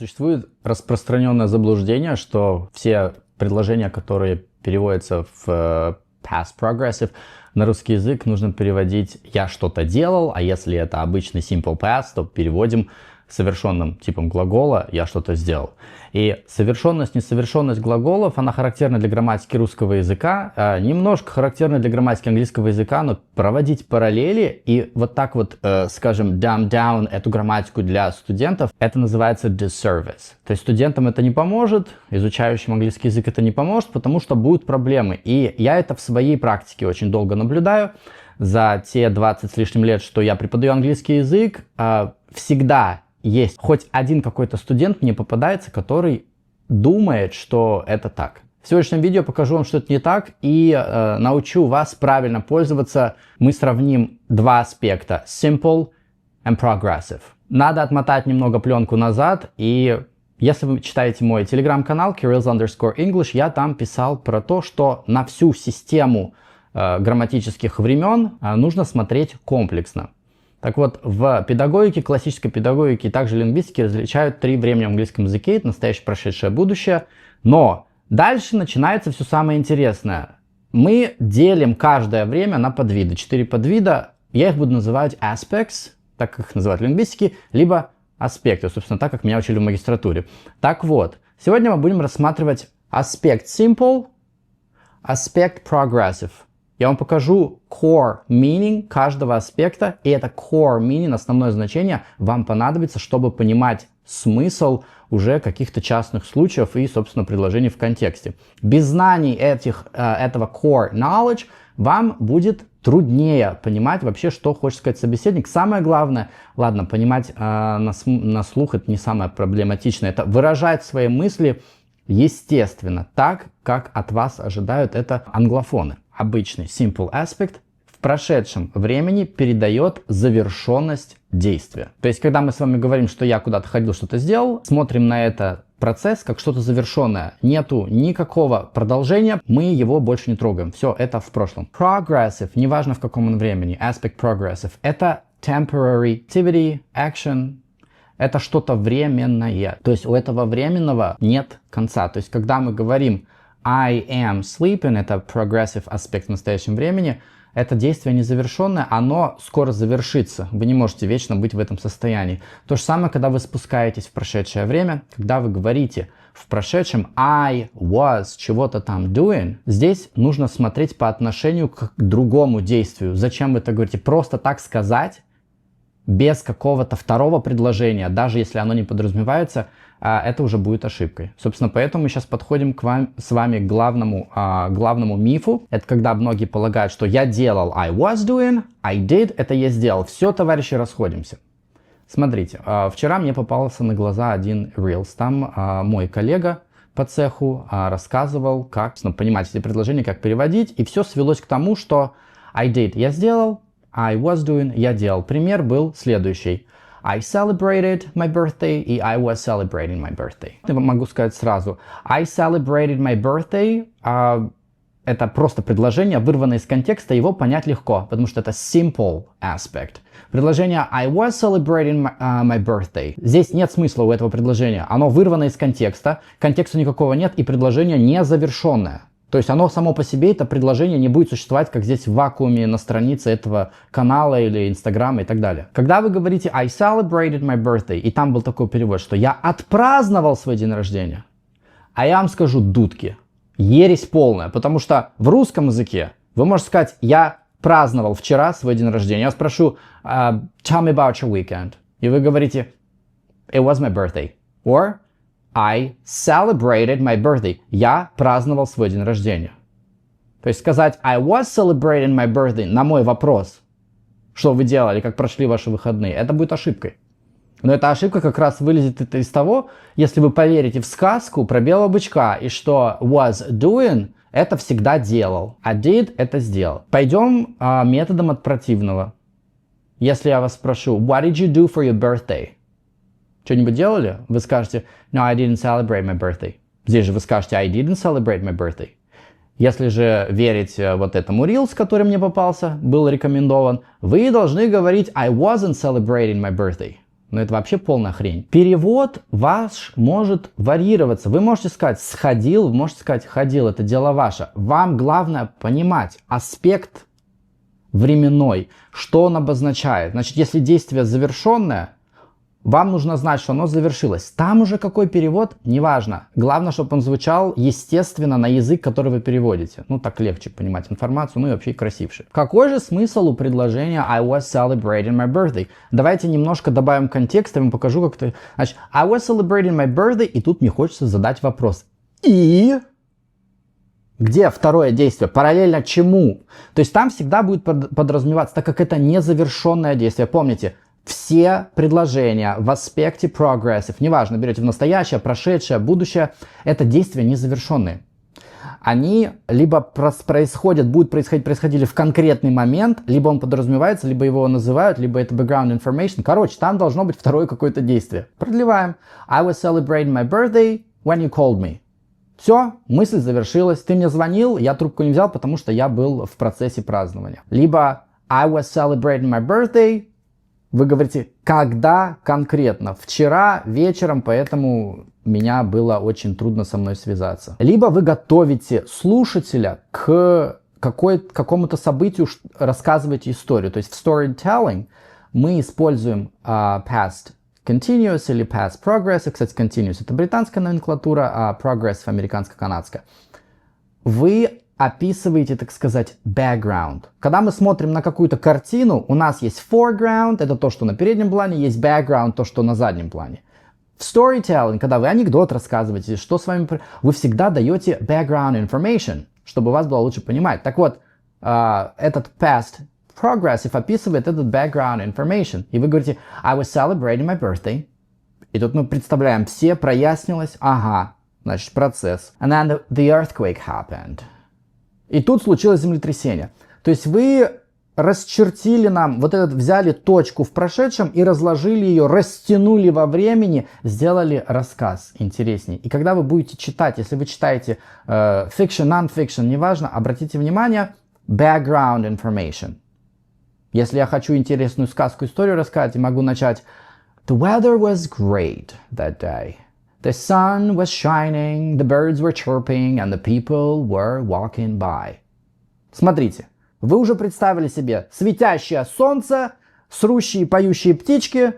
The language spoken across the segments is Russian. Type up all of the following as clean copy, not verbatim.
Существует распространенное заблуждение, что все предложения, которые переводятся в past progressive, на русский язык нужно переводить «я что-то делал», а если это обычный simple past, то переводим совершенным типом глагола «я что-то сделал». И совершенность, несовершенность глаголов, она характерна для грамматики русского языка, немножко характерна для грамматики английского языка, но проводить параллели и вот так вот, скажем, dumb down эту грамматику для студентов, это называется disservice. То есть студентам это не поможет, изучающим английский язык это не поможет, потому что будут проблемы. И я это в своей практике очень долго наблюдаю. За те 20 с лишним лет, что я преподаю английский язык, всегда есть хоть один какой-то студент мне попадается, который думает, что это так. В сегодняшнем видео покажу вам, что это не так, и научу вас правильно пользоваться. Мы сравним два аспекта: simple and progressive. Надо отмотать немного пленку назад, и если вы читаете мой телеграм-канал Kirill's_English, я там писал про то, что на всю систему грамматических времен нужно смотреть комплексно. Так вот, в педагогике, классической педагогике и также лингвистике различают три времени в английском языке: это настоящее, прошедшее, будущее. Но дальше начинается все самое интересное. Мы делим каждое время на подвиды. 4 подвида. Я их буду называть aspects, так как их называют в лингвистике, либо аспекты, собственно, так как меня учили в магистратуре. Так вот, сегодня мы будем рассматривать аспект simple, аспект progressive. Я вам покажу core meaning каждого аспекта, и это core meaning, основное значение, вам понадобится, чтобы понимать смысл уже каких-то частных случаев и, собственно, предложений в контексте. Без знаний этого core knowledge вам будет труднее понимать вообще, что хочет сказать собеседник. Самое главное, ладно, понимать на слух это не самое проблематичное, это выражать свои мысли естественно, так, как от вас ожидают это англофоны. Обычный simple aspect в прошедшем времени передает завершенность действия. То есть, когда мы с вами говорим, что я куда-то ходил, что-то сделал, смотрим на этот процесс как что-то завершенное. Нету никакого продолжения, мы его больше не трогаем. Все, это в прошлом. Progressive, неважно в каком он времени, aspect progressive, это temporary activity, action. Это что-то временное. То есть у этого временного нет конца. То есть, когда мы говорим I am sleeping, это progressive аспект в настоящем времени, это действие незавершенное, оно скоро завершится. Вы не можете вечно быть в этом состоянии. То же самое, когда вы спускаетесь в прошедшее время, когда вы говорите в прошедшем I was чего-то там doing, здесь нужно смотреть по отношению к другому действию. Зачем вы это говорите? Просто так сказать, без какого-то второго предложения, даже если оно не подразумевается, это уже будет ошибкой. Собственно, поэтому мы сейчас подходим с вами к главному мифу. Это когда многие полагают, что я делал, I was doing, I did, это я сделал. Все, товарищи, расходимся. Смотрите, вчера мне попался на глаза один Reels. Там мой коллега по цеху рассказывал, как понимать эти предложения, как переводить. И все свелось к тому, что I did, я сделал, I was doing, я делал. Пример был следующий. I celebrated my birthday и I was celebrating my birthday. Я могу сказать сразу. I celebrated my birthday. Это просто предложение, вырванное из контекста, его понять легко, потому что это simple aspect. Предложение I was celebrating my birthday. Здесь нет смысла у этого предложения. Оно вырвано из контекста, контекста никакого нет, и предложение незавершенное. То есть оно само по себе, это предложение, не будет существовать, как здесь в вакууме на странице этого канала или инстаграма и так далее. Когда вы говорите I celebrated my birthday, и там был такой перевод, что я отпраздновал свой день рождения, а я вам скажу дудки, ересь полная, потому что в русском языке вы можете сказать я праздновал вчера свой день рождения, я спрошу tell me about your weekend, и вы говорите it was my birthday, or I celebrated my birthday. Я праздновал свой день рождения. То есть сказать I was celebrating my birthday на мой вопрос, что вы делали, как прошли ваши выходные, это будет ошибкой. Но эта ошибка как раз вылезет из того, если вы поверите в сказку про белого бычка, и что was doing это всегда делал, а did это сделал. Пойдем методом от противного. Если я вас спрошу what did you do for your birthday? Что-нибудь делали? Вы скажете no, I didn't celebrate my birthday. Здесь же вы скажете I didn't celebrate my birthday. Если же верить вот этому Reels, который мне попался, был рекомендован, вы должны говорить I wasn't celebrating my birthday. Но это вообще полная хрень. Перевод ваш может варьироваться. Вы можете сказать «сходил», вы можете сказать «ходил». Это дело ваше. Вам главное понимать аспект временной, что он обозначает. Значит, если действие завершенное, вам нужно знать, что оно завершилось. Там уже какой перевод, неважно. Главное, чтобы он звучал естественно на язык, который вы переводите. Ну, так легче понимать информацию, ну и вообще красивше. Какой же смысл у предложения I was celebrating my birthday? Давайте немножко добавим контекст, я вам покажу, как это... Значит, I was celebrating my birthday, и тут мне хочется задать вопрос. И... Где второе действие? Параллельно чему? То есть там всегда будет подразумеваться, так как это незавершенное действие. Помните, все предложения в аспекте progressive, неважно, берете в настоящее, прошедшее, будущее, это действия незавершенные. Они либо происходили в конкретный момент, либо он подразумевается, либо его называют, либо это background information. Короче, там должно быть второе какое-то действие. Продлеваем. I was celebrating my birthday when you called me. Все, мысль завершилась. Ты мне звонил, я трубку не взял, потому что я был в процессе празднования. Либо I was celebrating my birthday. Вы говорите, когда конкретно? Вчера вечером, поэтому меня было очень трудно со мной связаться. Либо вы готовите слушателя к какому-то событию, рассказываете историю. То есть в storytelling мы используем past continuous или past progressive. Кстати, continuous это британская номенклатура, а progressive американско-канадская. Вы описываете, так сказать, background. Когда мы смотрим на какую-то картину, у нас есть foreground, это то, что на переднем плане, есть background, то, что на заднем плане. В storytelling, когда вы анекдот рассказываете, что с вами... Вы всегда даете background information, чтобы вас было лучше понимать. Так вот, этот past progressive описывает этот background information. И вы говорите, I was celebrating my birthday. И тут мы представляем, все прояснилось, ага, значит, процесс. And then the earthquake happened. И тут случилось землетрясение. То есть вы расчертили нам, взяли точку в прошедшем и разложили ее, растянули во времени, сделали рассказ интересней. И когда вы будете читать, если вы читаете fiction, non-fiction, неважно, обратите внимание, background information. Если я хочу интересную сказку, историю рассказать, я могу начать The weather was great that day. The sun was shining, the birds were chirping, and the people were walking by. Смотрите, вы уже представили себе светящее солнце, срущие поющие птички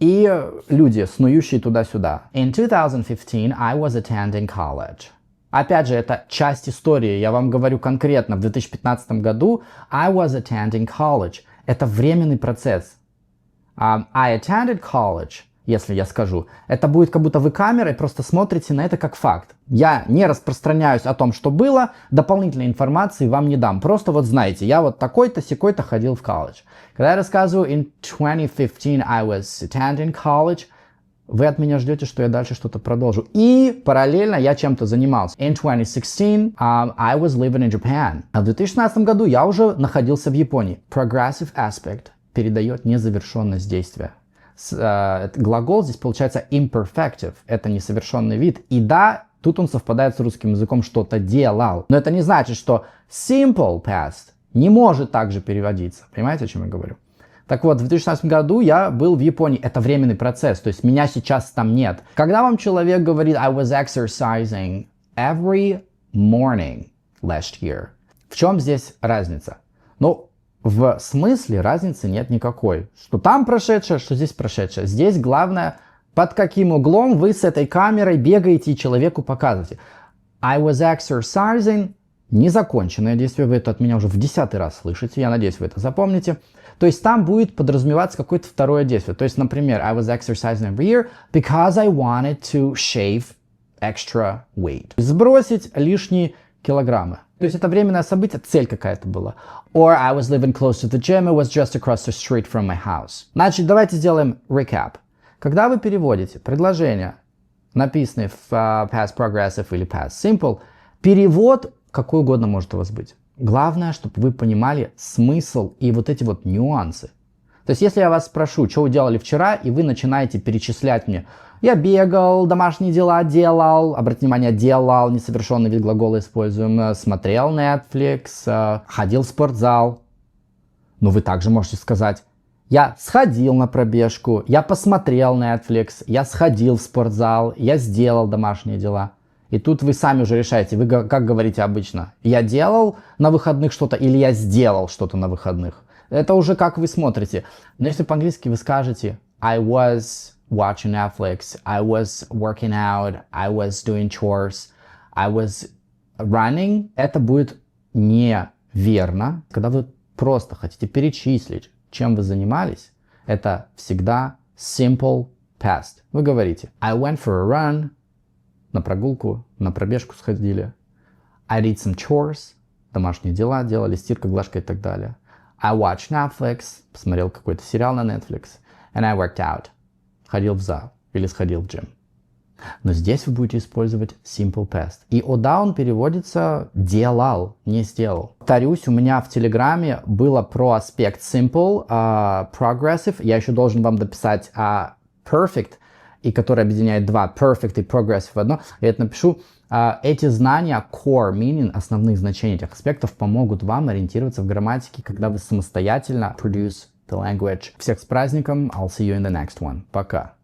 и люди, снующие туда-сюда. In 2015 I was attending college. Опять же, это часть истории. Я вам говорю конкретно, в 2015 году I was attending college. Это временный процесс. I attended college. Если я скажу, это будет как будто вы камерой просто смотрите на это как факт. Я не распространяюсь о том, что было, дополнительной информации вам не дам. Просто вот знаете, я вот такой-то, сякой-то ходил в колледж. Когда я рассказываю in 2015 I was attending college, вы от меня ждете, что я дальше что-то продолжу. И параллельно я чем-то занимался. In 2016 I was living in Japan. А в 2016 году я уже находился в Японии. Progressive aspect передает незавершенность действия. Глагол здесь получается imperfective, это несовершенный вид. И да, тут он совпадает с русским языком, что-то делал. Но это не значит, что simple past не может также переводиться. Понимаете, о чем я говорю? Так вот, в 2016 году я был в Японии. Это временный процесс, то есть меня сейчас там нет. Когда вам человек говорит I was exercising every morning last year, в чем здесь разница? Ну, в смысле разницы нет никакой. Что там прошедшее, что здесь прошедшее. Здесь главное, под каким углом вы с этой камерой бегаете и человеку показываете. I was exercising. Незаконченное действие. Вы это от меня уже в 10-й раз слышите. Я надеюсь, вы это запомните. То есть там будет подразумеваться какое-то второе действие. То есть, например, I was exercising every year because I wanted to shave extra weight. Сбросить лишние килограммы. То есть это временное событие, цель какая-то была. Or I was living close to the gym, it was just across the street from my house. Значит, давайте сделаем recap. Когда вы переводите предложения, написанные в past progressive или past simple, перевод какой угодно может у вас быть. Главное, чтобы вы понимали смысл и вот эти вот нюансы. То есть, если я вас спрошу, что вы делали вчера, и вы начинаете перечислять мне, я бегал, домашние дела делал, обратите внимание, делал, несовершенный вид глагола используем, смотрел Netflix, ходил в спортзал. Но вы также можете сказать, Я сходил на пробежку, я посмотрел Netflix, я сходил в спортзал, я сделал домашние дела. И тут вы сами уже решаете, вы как говорите обычно, я делал на выходных что-то или я сделал что-то на выходных. Это уже как вы смотрите. Но если по-английски вы скажете I was watching Netflix, I was working out, I was doing chores, I was running, это будет неверно. Когда вы просто хотите перечислить, чем вы занимались, это всегда simple past. Вы говорите I went for a run, на прогулку, на пробежку сходили. I did some chores, домашние дела делали, стирка, глажка и так далее. I watched Netflix, посмотрел какой-то сериал на Netflix. And I worked out, ходил в зал или сходил в gym. Но здесь вы будете использовать simple past. И down переводится делал, не сделал. Повторюсь, у меня в Телеграме было про аспект simple, progressive. Я еще должен вам дописать perfect, и который объединяет два, perfect и progressive в одно. Я это напишу. Эти знания, core meaning, основных значений этих аспектов помогут вам ориентироваться в грамматике, когда вы самостоятельно produce the language. Всех с праздником. I'll see you in the next one. Пока.